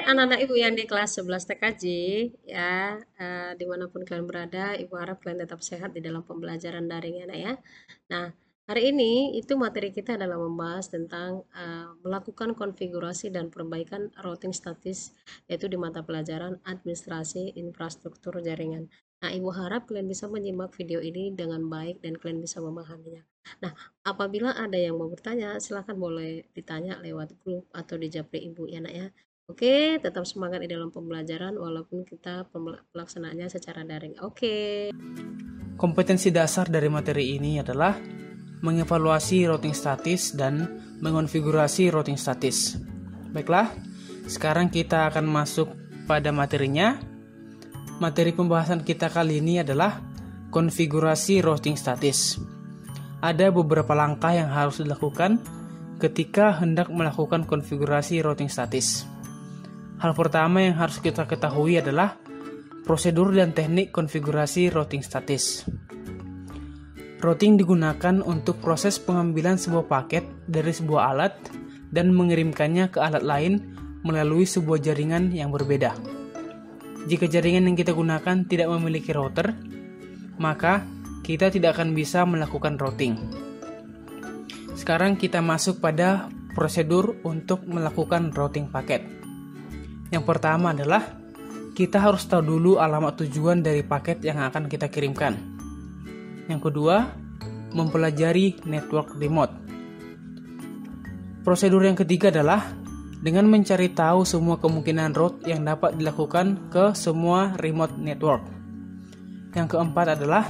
anak-anak Ibu yang di kelas 11 TKJ, ya, dimanapun kalian berada, Ibu harap kalian tetap sehat di dalam pembelajaran daring ya, Nak ya. Nah, hari ini itu materi kita adalah membahas tentang melakukan konfigurasi dan perbaikan routing statis, yaitu di mata pelajaran administrasi infrastruktur jaringan. Nah, Ibu harap kalian bisa menyimak video ini dengan baik dan kalian bisa memahaminya. Nah, apabila ada yang mau bertanya, silakan boleh ditanya lewat grup atau di japri Ibu ya, Nak ya. Oke, tetap semangat di dalam pembelajaran walaupun kita pelaksanaannya secara daring. Oke. Kompetensi dasar dari materi ini adalah mengevaluasi routing statis dan mengonfigurasi routing statis. Baiklah, sekarang kita akan masuk pada materinya. Materi pembahasan kita kali ini adalah konfigurasi routing statis. Ada beberapa langkah yang harus dilakukan ketika hendak melakukan konfigurasi routing statis. Hal pertama yang harus kita ketahui adalah prosedur dan teknik konfigurasi routing statis. Routing digunakan untuk proses pengambilan sebuah paket dari sebuah alat dan mengirimkannya ke alat lain melalui sebuah jaringan yang berbeda. Jika jaringan yang kita gunakan tidak memiliki router, maka kita tidak akan bisa melakukan routing. Sekarang kita masuk pada prosedur untuk melakukan routing paket. Yang pertama adalah kita harus tahu dulu alamat tujuan dari paket yang akan kita kirimkan. Yang kedua, mempelajari network remote. Prosedur yang ketiga adalah dengan mencari tahu semua kemungkinan route yang dapat dilakukan ke semua remote network. Yang keempat adalah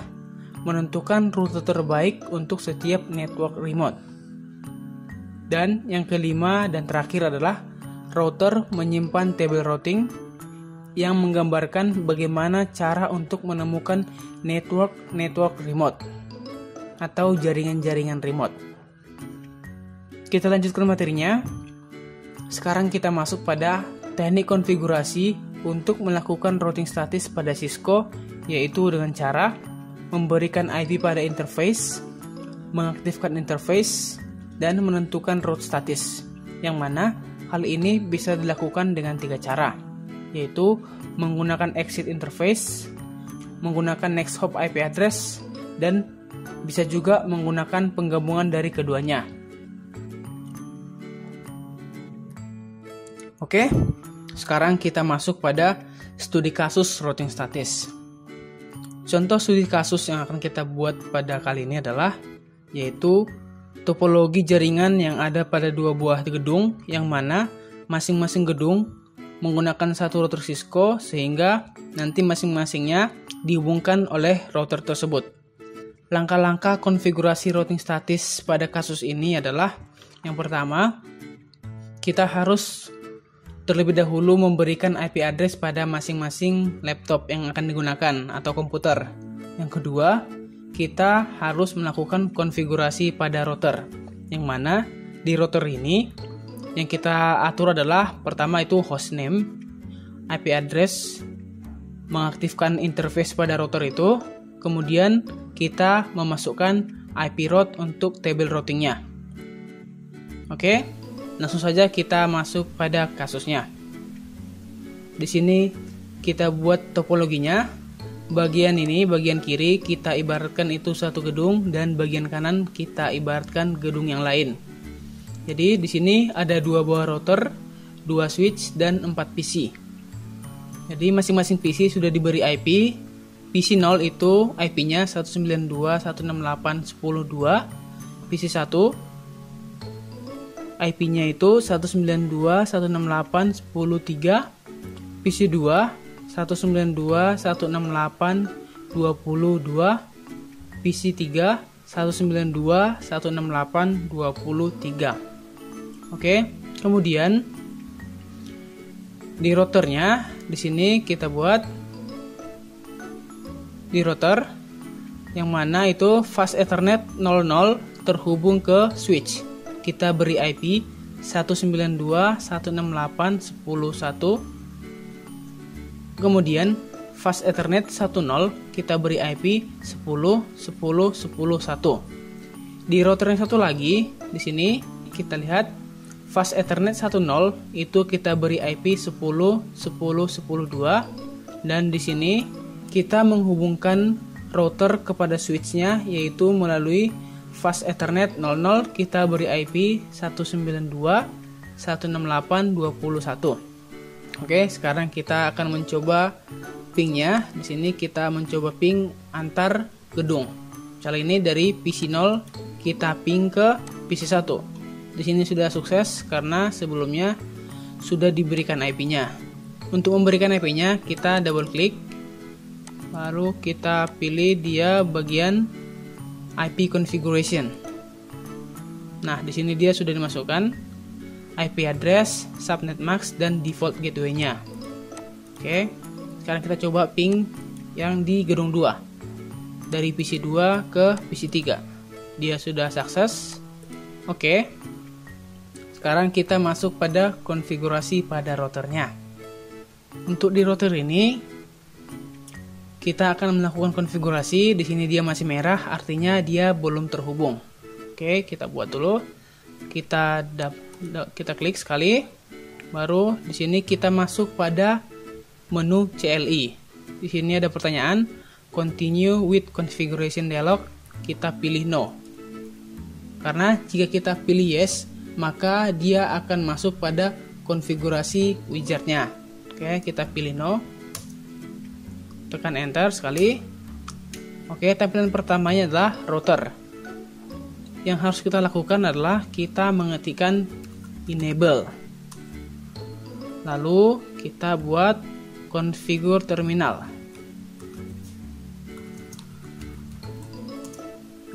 menentukan rute terbaik untuk setiap network remote. Dan yang kelima dan terakhir adalah router menyimpan tabel routing yang menggambarkan bagaimana cara untuk menemukan network remote atau jaringan-jaringan remote. Kita lanjutkan materinya. Sekarang kita masuk pada teknik konfigurasi untuk melakukan routing statis pada Cisco, yaitu dengan cara memberikan IP pada interface, mengaktifkan interface, dan menentukan route statis, yang mana hal ini bisa dilakukan dengan 3 cara, yaitu menggunakan exit interface, menggunakan next hop IP address, dan bisa juga menggunakan penggabungan dari keduanya. Oke, sekarang kita masuk pada studi kasus routing statis. Contoh studi kasus yang akan kita buat pada kali ini adalah yaitu topologi jaringan yang ada pada 2 buah gedung, yang mana masing-masing gedung menggunakan satu router Cisco sehingga nanti masing-masingnya dihubungkan oleh router tersebut. Langkah-langkah konfigurasi routing statis pada kasus ini adalah yang pertama, kita harus terlebih dahulu memberikan IP address pada masing-masing laptop yang akan digunakan atau komputer. Yang kedua, kita harus melakukan konfigurasi pada router, yang mana di router ini yang kita atur adalah pertama itu hostname, IP address, mengaktifkan interface pada router itu, kemudian kita memasukkan IP route untuk tabel routingnya. Oke, langsung saja kita masuk pada kasusnya. Di sini kita buat topologinya. Bagian ini, bagian kiri kita ibaratkan itu satu gedung dan bagian kanan kita ibaratkan gedung yang lain. Jadi di sini ada 2 buah router, 2 switch dan 4 PC. Jadi masing-masing PC sudah diberi IP. PC 0 itu IP-nya 192.168.10.2. PC 1 IP-nya itu 192.168.10.3. PC 2 192.168.20.2, PC 3 192.168.20.3. Oke, kemudian di routernya di sini kita buat di router yang mana itu fast Ethernet 00 terhubung ke switch. Kita beri IP 192.168.10.1. Kemudian fast Ethernet 10 kita beri IP 10.10.10.1. Di router yang satu lagi di sini kita lihat fast Ethernet 10 itu kita beri IP 10.10.10.2 dan di sini kita menghubungkan router kepada switchnya yaitu melalui fast Ethernet 00 kita beri IP 192.168.21. Oke, sekarang kita akan mencoba pingnya. Di sini kita mencoba ping antar gedung. Kali ini dari PC 0 kita ping ke PC 1. Di sini sudah sukses karena sebelumnya sudah diberikan IP-nya. Untuk memberikan IP-nya kita double klik, baru kita pilih dia bagian IP configuration. Nah, di sini dia sudah dimasukkan IP address, subnet max dan default gateway-nya. Oke, sekarang kita coba ping yang di gedung 2 dari PC 2 ke PC 3. Dia sudah sukses. Oke. Sekarang kita masuk pada konfigurasi pada routernya. Untuk di router ini kita akan melakukan konfigurasi. Di sini dia masih merah, artinya dia belum terhubung. Oke, kita buat dulu. Kita klik sekali. Baru di sini kita masuk pada menu CLI. Di sini ada pertanyaan continue with configuration dialog. Kita pilih no. Karena jika kita pilih yes, maka dia akan masuk pada konfigurasi widgetnya. Oke, kita pilih no. Tekan enter sekali. Oke, tampilan pertamanya adalah router. Yang harus kita lakukan adalah kita mengetikkan enable. Lalu kita buat configure terminal.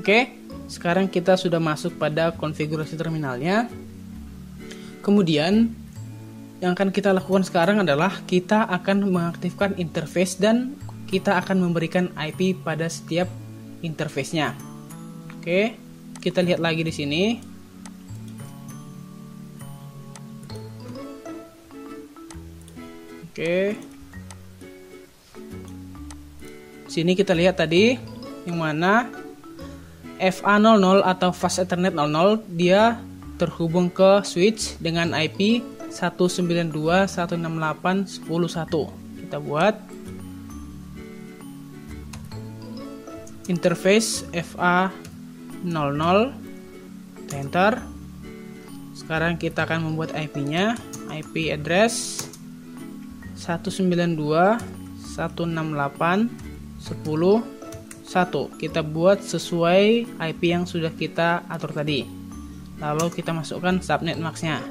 Oke. Sekarang kita sudah masuk pada konfigurasi terminalnya. Kemudian yang akan kita lakukan sekarang adalah kita akan mengaktifkan interface dan kita akan memberikan IP pada setiap interface-nya. Oke, kita lihat lagi di sini. Oke. Sini kita lihat tadi yang mana FA00 atau Fast Ethernet 00 dia terhubung ke switch dengan IP 192.168.10.1. Kita buat interface FA00, enter. Sekarang kita akan membuat IP-nya, IP address 192.168.10.1. Kita buat sesuai IP yang sudah kita atur tadi. Lalu kita masukkan subnet max-nya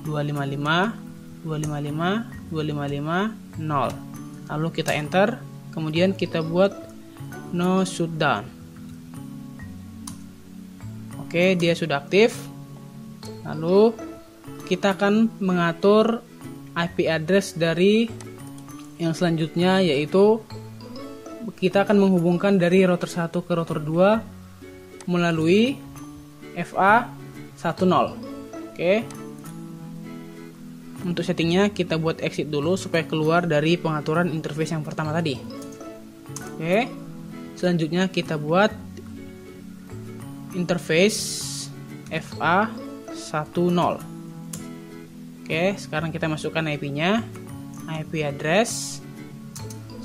255.255.255.0. Lalu kita enter. Kemudian kita buat no shutdown. Oke, dia sudah aktif. Lalu kita akan mengatur IP address dari yang selanjutnya, yaitu kita akan menghubungkan dari router 1 ke router 2 melalui FA10. Oke. Untuk settingnya kita buat exit dulu supaya keluar dari pengaturan interface yang pertama tadi. Oke. Selanjutnya kita buat interface FA10. Oke, sekarang kita masukkan IP-nya. IP address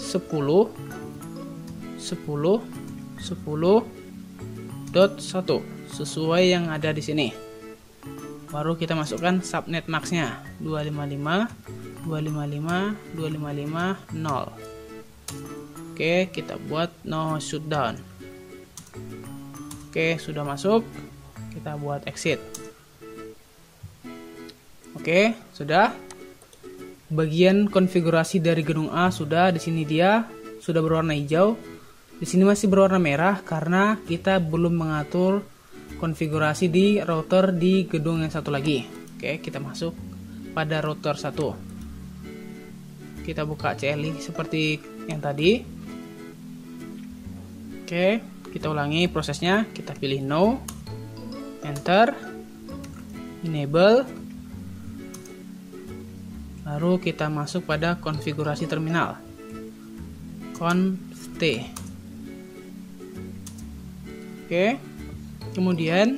10.10.10.1 sesuai yang ada di sini. Baru kita masukkan subnet max-nya 255.255.255.0. Oke, kita buat no shutdown. Oke, sudah masuk. Kita buat exit. Oke, sudah. Bagian konfigurasi dari gedung A sudah. Di sini dia sudah berwarna hijau. Di sini masih berwarna merah karena kita belum mengatur konfigurasi di router di gedung yang satu lagi. Oke, kita masuk pada router 1. Kita buka CLI seperti yang tadi. Oke, kita ulangi prosesnya. Kita pilih no, enter, enable. Lalu kita masuk pada konfigurasi terminal. Conf T. Oke. Kemudian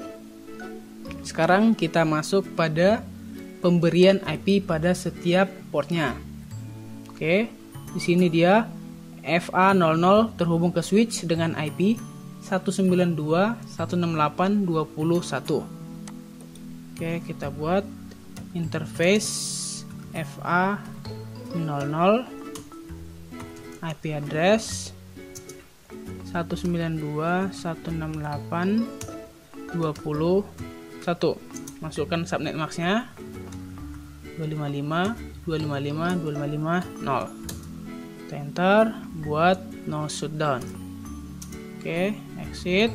Sekarang kita masuk pada pemberian IP pada setiap portnya. Oke, di sini dia FA00 terhubung ke switch dengan IP 192.168.20.1. Oke, kita buat interface FA00 IP address 192.168.20.1. Masukkan subnet max-nya 255.255.255.0. Kita enter, buat no shutdown. Oke, exit.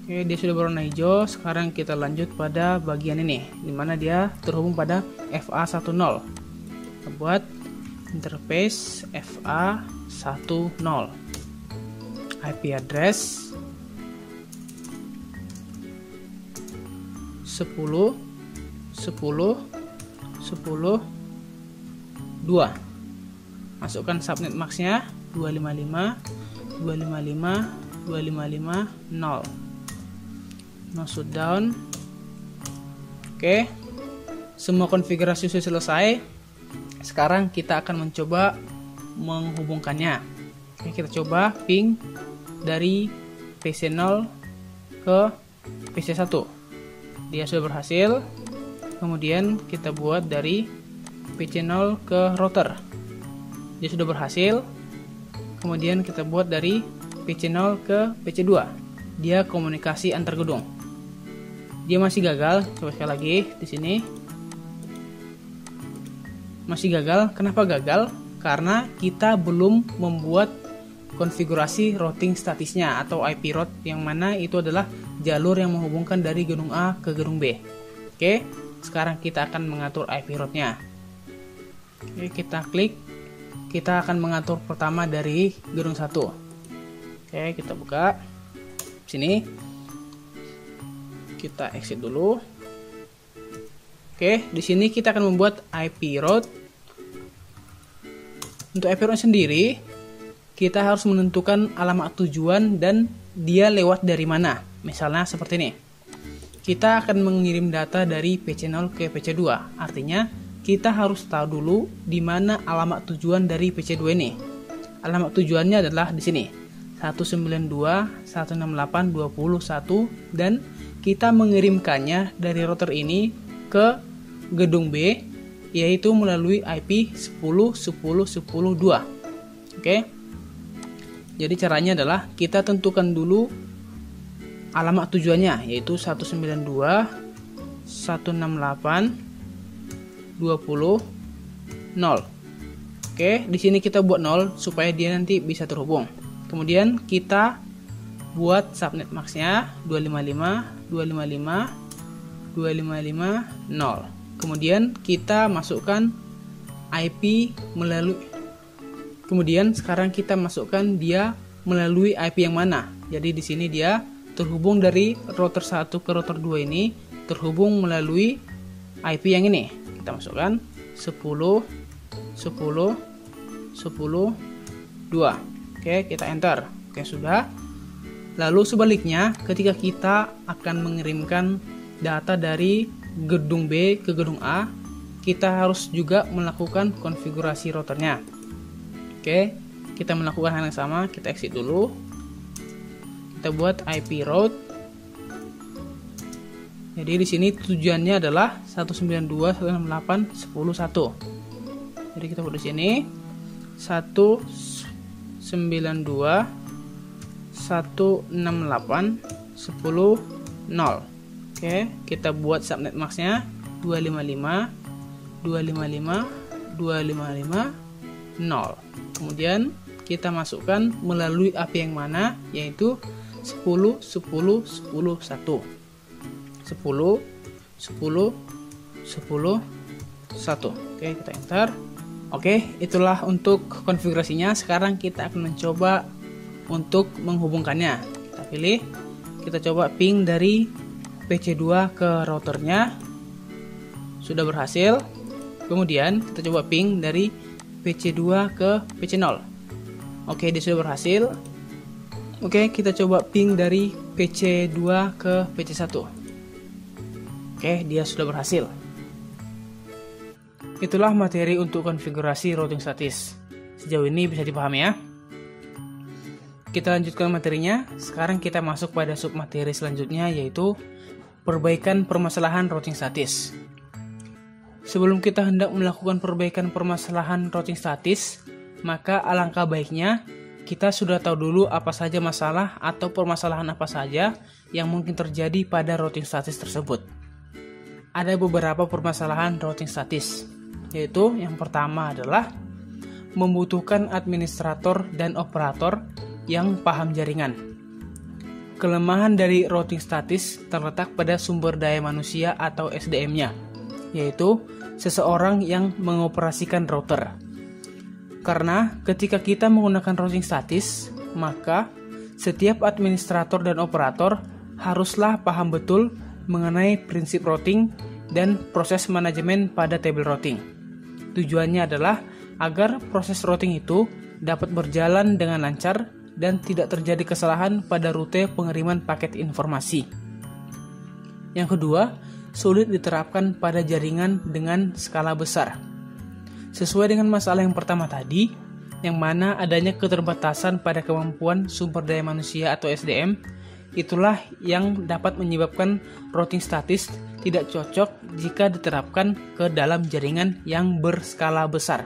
Oke, dia sudah berwarna hijau. Sekarang kita lanjut pada bagian ini, dimana dia terhubung pada FA10. Kita buat interface FA10 IP address 10.10.10.2. Masukkan subnet max-nya 255.255.255.0. No shutdown. Oke, semua konfigurasi sudah selesai. Sekarang kita akan mencoba menghubungkannya. Oke, kita coba ping dari PC0 ke PC1. Dia sudah berhasil. Kemudian kita buat dari PC0 ke router. Dia sudah berhasil. Kemudian kita buat dari PC0 ke PC2. Dia komunikasi antar gedung. Dia masih gagal. Coba sekali lagi di sini. Masih gagal. Kenapa gagal? Karena kita belum membuat konfigurasi routing statisnya atau IP route, yang mana itu adalah jalur yang menghubungkan dari gedung A ke gedung B. Oke, sekarang kita akan mengatur IP route-nya. Oke, kita klik. Kita akan mengatur pertama dari gedung 1. Oke, kita buka sini. Kita exit dulu. Oke, di sini kita akan membuat IP route. Untuk IP route sendiri, kita harus menentukan alamat tujuan dan dia lewat dari mana. Misalnya seperti ini. Kita akan mengirim data dari PC0 ke PC2. Artinya, kita harus tahu dulu di mana alamat tujuan dari PC2 ini. Alamat tujuannya adalah di sini. 192.168.20.1 dan kita mengirimkannya dari router ini ke gedung B, yaitu melalui IP 10.10.10.2. Oke. Jadi caranya adalah kita tentukan dulu alamat tujuannya, yaitu 192.168.20.0. Oke, di sini kita buat 0 supaya dia nanti bisa terhubung. Kemudian kita buat subnet max-nya 255.255.255.0. Kemudian kita masukkan IP melalui. Kemudian sekarang kita masukkan dia melalui IP yang mana. Jadi di sini dia terhubung dari router 1 ke router 2 ini terhubung melalui IP yang ini. Kita masukkan 10.10.10.2. Oke, kita enter. Oke, sudah. Lalu sebaliknya, ketika kita akan mengirimkan data dari gedung B ke gedung A, kita harus juga melakukan konfigurasi routernya. Oke, kita melakukan hal yang sama. Kita exit dulu. Kita buat IP route. Jadi di sini tujuannya adalah 192.168.10.1. Jadi kita buat di sini 192.168.10.0. Oke, kita buat subnet max-nya 255.255.255.0. Kemudian kita masukkan melalui IP yang mana, yaitu 10.10.10.1. 10.10.10.1. Oke, kita enter. Oke, itulah untuk konfigurasinya. Sekarang kita akan mencoba untuk menghubungkannya. Kita pilih, kita coba ping dari PC2 ke routernya. Sudah berhasil. Kemudian kita coba ping dari PC2 ke PC0. Oke, dia sudah berhasil. Oke, kita coba ping dari PC2 ke PC1. Oke, dia sudah berhasil. Itulah materi untuk konfigurasi routing statis. Sejauh ini bisa dipahami ya. Kita lanjutkan materinya. Sekarang kita masuk pada submateri selanjutnya, yaitu perbaikan permasalahan routing statis. Sebelum kita hendak melakukan perbaikan permasalahan routing statis, maka alangkah baiknya kita sudah tahu dulu apa saja masalah atau permasalahan apa saja yang mungkin terjadi pada routing statis tersebut. Ada beberapa permasalahan routing statis, yaitu yang pertama adalah membutuhkan administrator dan operator yang paham jaringan. Kelemahan dari routing statis terletak pada sumber daya manusia atau SDM-nya, yaitu seseorang yang mengoperasikan router. Karena ketika kita menggunakan routing statis, maka setiap administrator dan operator haruslah paham betul mengenai prinsip routing dan proses manajemen pada table routing. Tujuannya adalah agar proses routing itu dapat berjalan dengan lancar dan tidak terjadi kesalahan pada rute pengiriman paket informasi. Yang kedua, sulit diterapkan pada jaringan dengan skala besar. Sesuai dengan masalah yang pertama tadi, yang mana adanya keterbatasan pada kemampuan sumber daya manusia atau SDM, itulah yang dapat menyebabkan routing statis tidak cocok jika diterapkan ke dalam jaringan yang berskala besar.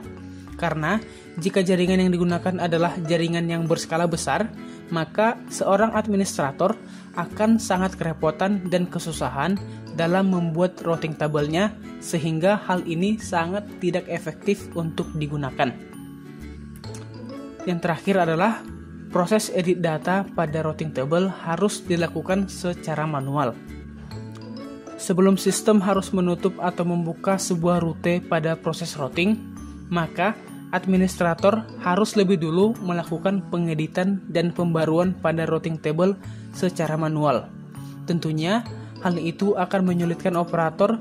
Karena jika jaringan yang digunakan adalah jaringan yang berskala besar, maka seorang administrator akan sangat kerepotan dan kesusahan dalam membuat routing tabelnya, sehingga hal ini sangat tidak efektif untuk digunakan. Yang terakhir adalah proses edit data pada routing table harus dilakukan secara manual. Sebelum sistem harus menutup atau membuka sebuah rute pada proses routing, maka administrator harus lebih dulu melakukan pengeditan dan pembaruan pada routing table secara manual. Tentunya, hal itu akan menyulitkan operator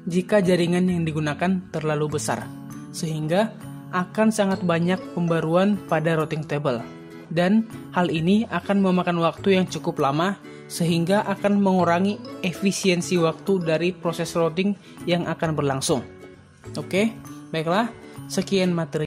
jika jaringan yang digunakan terlalu besar, sehingga akan sangat banyak pembaruan pada routing table. Dan hal ini akan memakan waktu yang cukup lama, sehingga akan mengurangi efisiensi waktu dari proses routing yang akan berlangsung. Oke, baiklah, sekian materi.